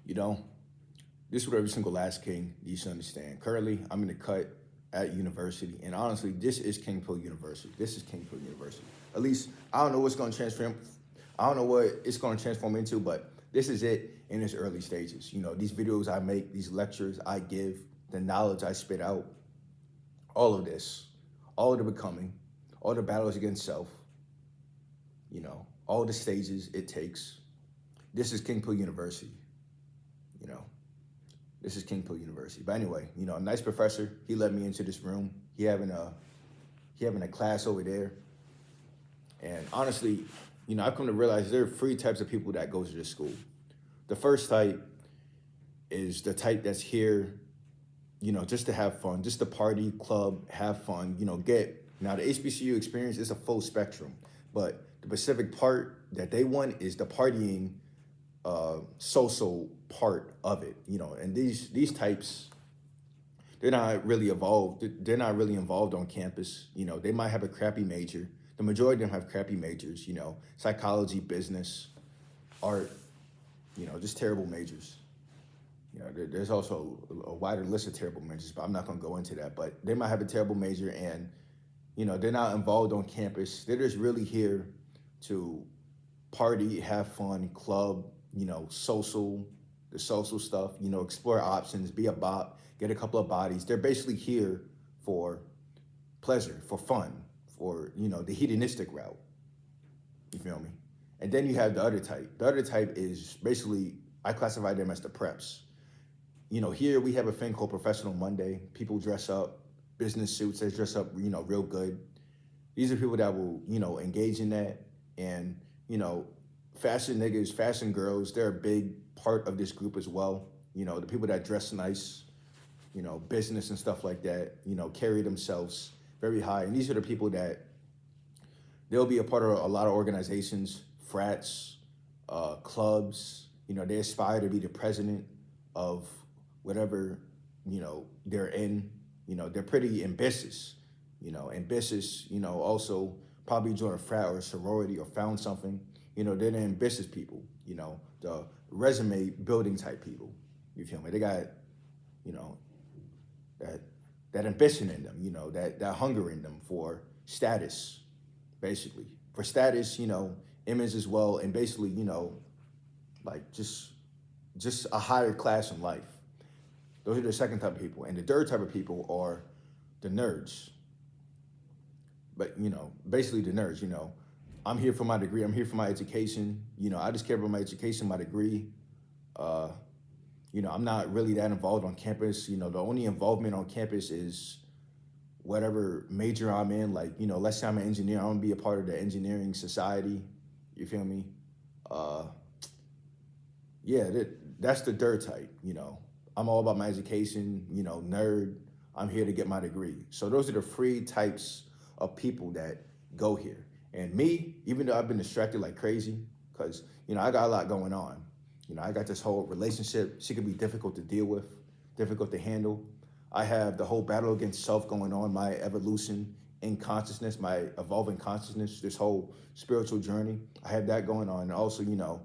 You know, this is what every single last king needs to understand. Currently, I'm in the cut at university, and honestly, this is KingPill University. This is KingPill University. At least I don't know what's going to transform. I don't know what it's going to transform into, but this is it in its early stages. You know, these videos I make, these lectures I give, the knowledge I spit out, all of this, all of the becoming, all the battles against self. You know, all the stages it takes. This is KingPill University. You know, this is KingPill University. But anyway, you know, a nice professor. He led me into this room. He having a class over there. And honestly, you know, I've come to realize there are three types of people that go to this school. The first type is the type that's here, you know, just to have fun, just to party, club, have fun, you know, get. Now, the HBCU experience is a full spectrum, but the specific part that they want is the partying social part of it, you know, and these types, they're not really evolved. They're not really involved on campus. You know, they might have a crappy major. The majority of them have crappy majors, you know, psychology, business, art, you know, just terrible majors. You know, there's also a wider list of terrible majors, but I'm not going to go into that. But they might have a terrible major and, you know, they're not involved on campus. They're just really here to party, have fun, club, you know, the social stuff, you know, explore options, be a bop, get a couple of bodies. They're basically here for pleasure, for fun, for, you know, the hedonistic route. You feel me? And then you have the other type. The other type is basically, I classify them as the preps. You know, here we have a thing called Professional Monday. People dress up, business suits, they dress up, you know, real good. These are people that will, you know, engage in that. And, you know, fashion niggas, fashion girls, they're a big part of this group as well. You know, the people that dress nice, you know, business and stuff like that, you know, carry themselves very high. And these are the people that they'll be a part of a lot of organizations, frats, clubs. You know, they aspire to be the president of whatever, you know, they're in. You know, they're pretty ambitious. You know, ambitious, you know, also probably joined a frat or a sorority or found something. You know, they're the ambitious people, you know, the resume building type people. You feel me? They got, you know, that ambition in them, you know, that hunger in them for status, basically. For status, you know, image as well, and basically, you know, like just a higher class in life. Those are the second type of people. And the third type of people are the nerds. But, you know, basically the nerds, you know. I'm here for my degree. I'm here for my education. You know, I just care about my education, my degree. You know, I'm not really that involved on campus. You know, the only involvement on campus is whatever major I'm in. Like, you know, let's say I'm an engineer, I'm gonna be a part of the engineering society. You feel me? Uh, yeah, that's the third type, you know. I'm all about my education, you know, nerd. I'm here to get my degree. So those are the three types of people that go here. And me, even though I've been distracted like crazy, because, you know, I got a lot going on. You know, I got this whole relationship. She could be difficult to deal with, difficult to handle. I have the whole battle against self going on, my evolution in consciousness, my evolving consciousness, this whole spiritual journey. I have that going on. And also, you know,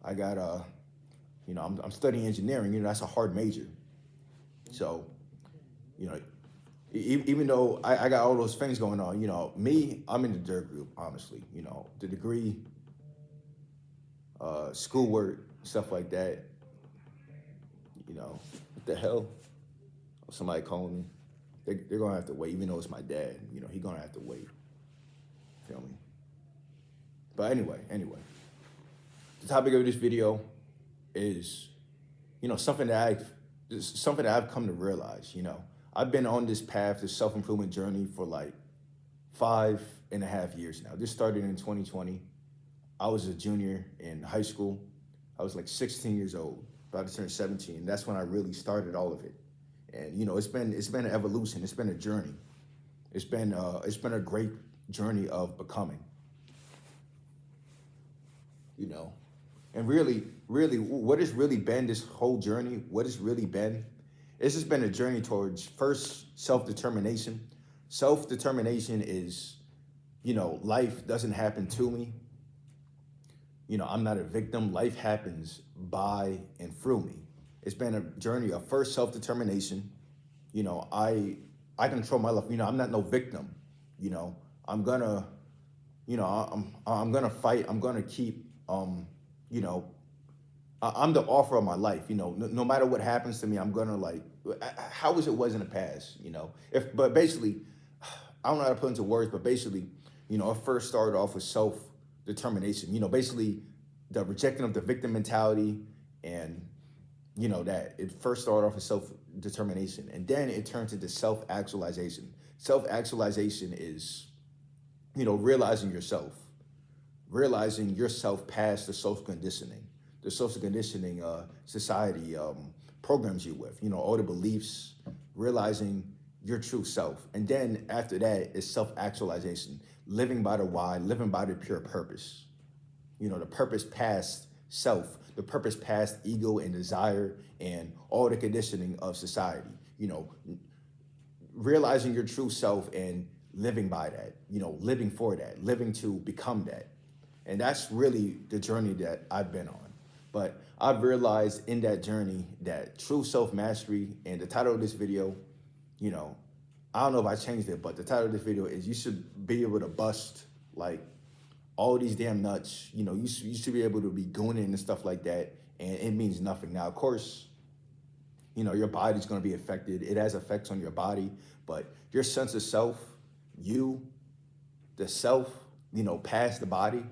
I got, you know, I'm studying engineering. You know, that's a hard major. So, you know, even though I got all those things going on, you know, me, I'm in the dirt group, honestly. You know, the degree, schoolwork, stuff like that. You know, what the hell? Somebody calling me. They're gonna have to wait, even though it's my dad. You know, he gonna have to wait. Feel me? But anyway, the topic of this video is, you know, something that I've come to realize. You know, I've been on this path, this self-improvement journey for like 5.5 years now. This started in 2020. I was a junior in high school. I was like 16 years old, about to turn 17. That's when I really started all of it. And you know, it's been an evolution. It's been a journey. It's been a great journey of becoming. You know, and really, what has really been this whole journey? What has really been? It's just been a journey towards first self-determination. Self-determination is, you know, life doesn't happen to me. You know, I'm not a victim. Life happens by and through me. It's been a journey of first self-determination. You know, I control my life. You know, I'm not no victim. You know, I'm gonna, I'm gonna fight. I'm gonna keep, you know, I'm the author of my life. You know, no matter what happens to me, I'm gonna like, how was it was in the past. You know, but basically, I don't know how to put into words, but basically, you know, it first started off with self determination. You know, basically, the rejecting of the victim mentality, and you know that it first started off with self determination, and then it turns into self actualization. Self actualization is, you know, realizing yourself past the social conditioning, society programs you with, you know, all the beliefs, realizing your true self. And then after that is self actualization, living by the why, living by the pure purpose, you know, the purpose past self, the purpose past ego and desire and all the conditioning of society, you know, realizing your true self and living by that, you know, living for that, living to become that. And that's really the journey that I've been on. But I've realized in that journey that true self mastery, and the title of this video, you know, I don't know if I changed it, but the title of this video is you should be able to bust like all these damn nuts. You know, you should be able to be gooning and stuff like that. And it means nothing. Now, of course, you know, your body's going to be affected. It has effects on your body, but your sense of self, you, the self, you know, past the body,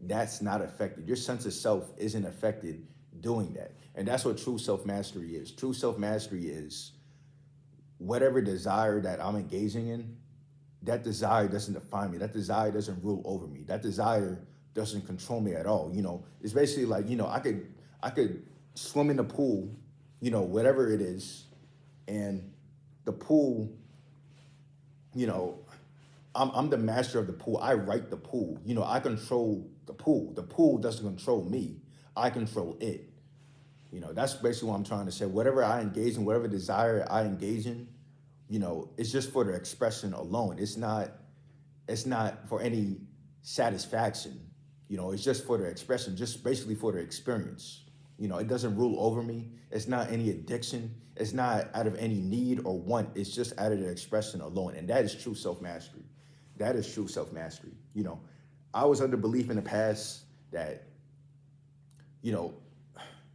that's not affected. Your sense of self isn't affected doing that. And that's what true self-mastery is. True self-mastery is whatever desire that I'm engaging in, that desire doesn't define me. That desire doesn't rule over me. That desire doesn't control me at all. You know, it's basically like, you know, I could swim in the pool, you know, whatever it is, and the pool, you know, I'm the master of the pool. I write the pool. You know, I control the pool. The pool doesn't control me. I control it. You know, that's basically what I'm trying to say. Whatever I engage in, whatever desire I engage in, you know, it's just for the expression alone. It's not for any satisfaction. You know, it's just for the expression, just basically for the experience. You know, it doesn't rule over me. It's not any addiction. It's not out of any need or want. It's just out of the expression alone. And that is true self-mastery. That is true self-mastery. You know, I was under belief in the past that, you know,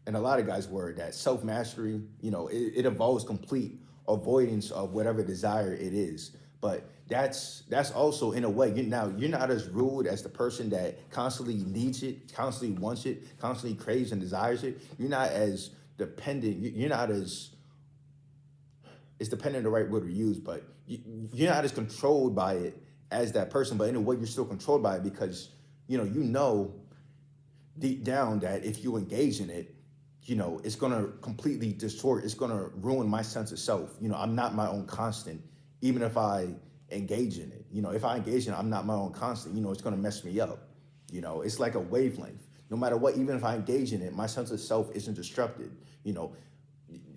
and a lot of guys were, that self-mastery, you know, it involves complete avoidance of whatever desire it is. But that's also, in a way, you're not as ruled as the person that constantly needs it, constantly wants it, constantly craves and desires it. You're not as dependent. You're not as, it's dependent the right word to use, but you're not as controlled by it as that person. But in a way, you're still controlled by it because you know deep down that if you engage in it, you know, it's gonna completely distort. It's gonna ruin my sense of self. You know, I'm not my own constant, even if I engage in it. You know, if I engage in it, I'm not my own constant. You know, it's gonna mess me up. You know, it's like a wavelength. No matter what, even if I engage in it, my sense of self isn't disrupted. You know,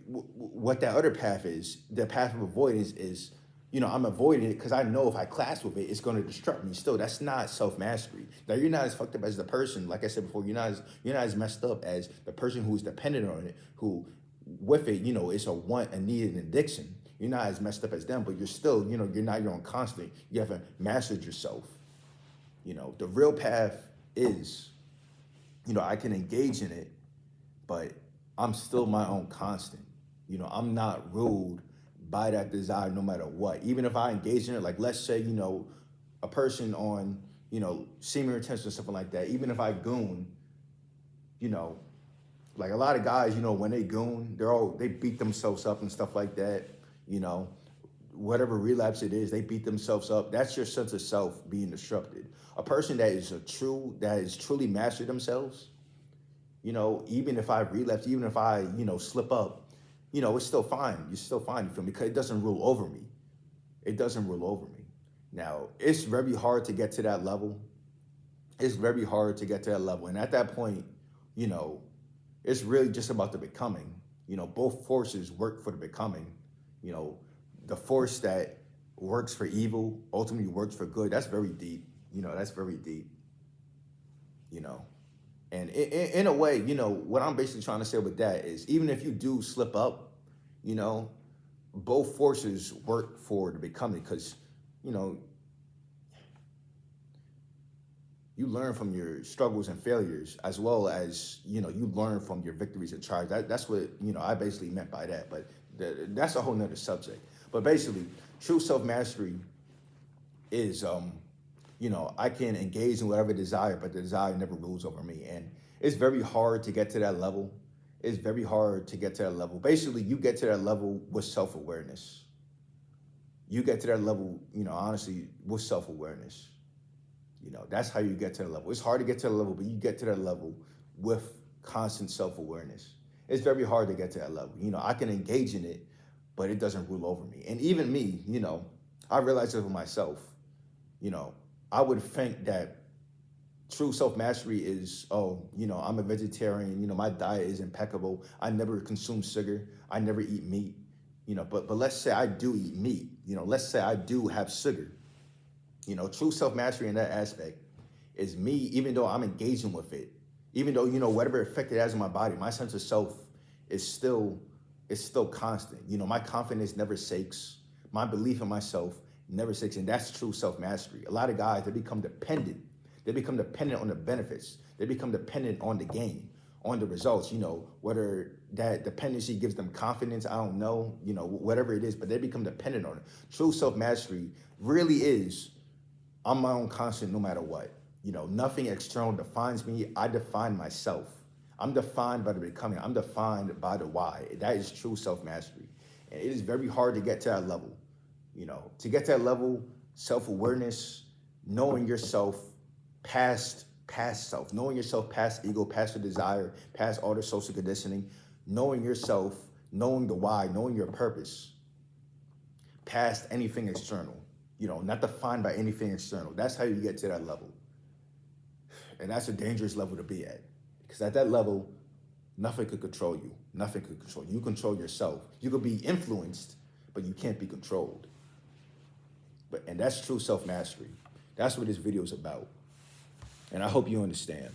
what that other path is, the path of avoidance is, you know, I'm avoiding it because I know if I clash with it, it's going to disrupt me. Still, that's not self-mastery. Now, you're not as fucked up as the person, like I said before, you're not as messed up as the person who's dependent on it, who with it, you know, it's a want, a need, an addiction. You're not as messed up as them, but you're still, you know, you're not your own constant. You haven't mastered yourself. You know, the real path is, you know, I can engage in it, but I'm still my own constant. You know, I'm not ruled by that desire no matter what. Even if I engage in it, like let's say, you know, a person on, you know, semen retention or something like that, even if I goon, you know, like a lot of guys, you know, when they goon, they beat themselves up and stuff like that, you know, whatever relapse it is, they beat themselves up. That's your sense of self being disrupted. A person that is truly mastered themselves, you know, even if I relapse, even if I, you know, slip up, you know, it's still fine. You're still fine, you feel me? Because it doesn't rule over me. It doesn't rule over me. Now, it's very hard to get to that level. It's very hard to get to that level. And at that point, you know, it's really just about the becoming. You know, both forces work for the becoming. You know, the force that works for evil ultimately works for good. That's very deep. You know, that's very deep. You know, And in a way, you know, what I'm basically trying to say with that is even if you do slip up, you know, both forces work for the becoming because, you know, you learn from your struggles and failures as well as, you know, you learn from your victories and triumphs. That's what, you know, I basically meant by that. But that's a whole nother subject. But basically, true self-mastery is you know, I can engage in whatever desire, but the desire never rules over me. And it's very hard to get to that level. It's very hard to get to that level. Basically, you get to that level with self-awareness. You get to that level, you know, honestly, with self-awareness. You know, that's how you get to that level. It's hard to get to that level, but you get to that level with constant self-awareness. It's very hard to get to that level. You know, I can engage in it, but it doesn't rule over me. And even me, you know, I realize it for myself. You know, I would think that true self-mastery is, oh, you know, I'm a vegetarian, you know, my diet is impeccable. I never consume sugar. I never eat meat. You know, but let's say I do eat meat. You know, let's say I do have sugar. You know, true self-mastery in that aspect is me, even though I'm engaging with it, even though, you know, whatever effect it has on my body, my sense of self is still constant. You know, my confidence never shakes. My belief in myself never shakes. And that's true self-mastery. A lot of guys, they become dependent. They become dependent on the benefits. They become dependent on the gain, on the results, you know, whether that dependency gives them confidence, I don't know, you know, whatever it is, but they become dependent on it. True self-mastery really is, I'm my own constant no matter what. You know, nothing external defines me. I define myself. I'm defined by the becoming. I'm defined by the why. That is true self-mastery. And it is very hard to get to that level. You know, to get to that level, self-awareness, knowing yourself past self, knowing yourself past ego, past the desire, past all the social conditioning, knowing yourself, knowing the why, knowing your purpose, past anything external. You know, not defined by anything external. That's how you get to that level. And that's a dangerous level to be at. Because at that level, nothing could control you. Nothing could control you. You control yourself. You could be influenced, but you can't be controlled. And that's true self-mastery. That's what this video is about. And I hope you understand.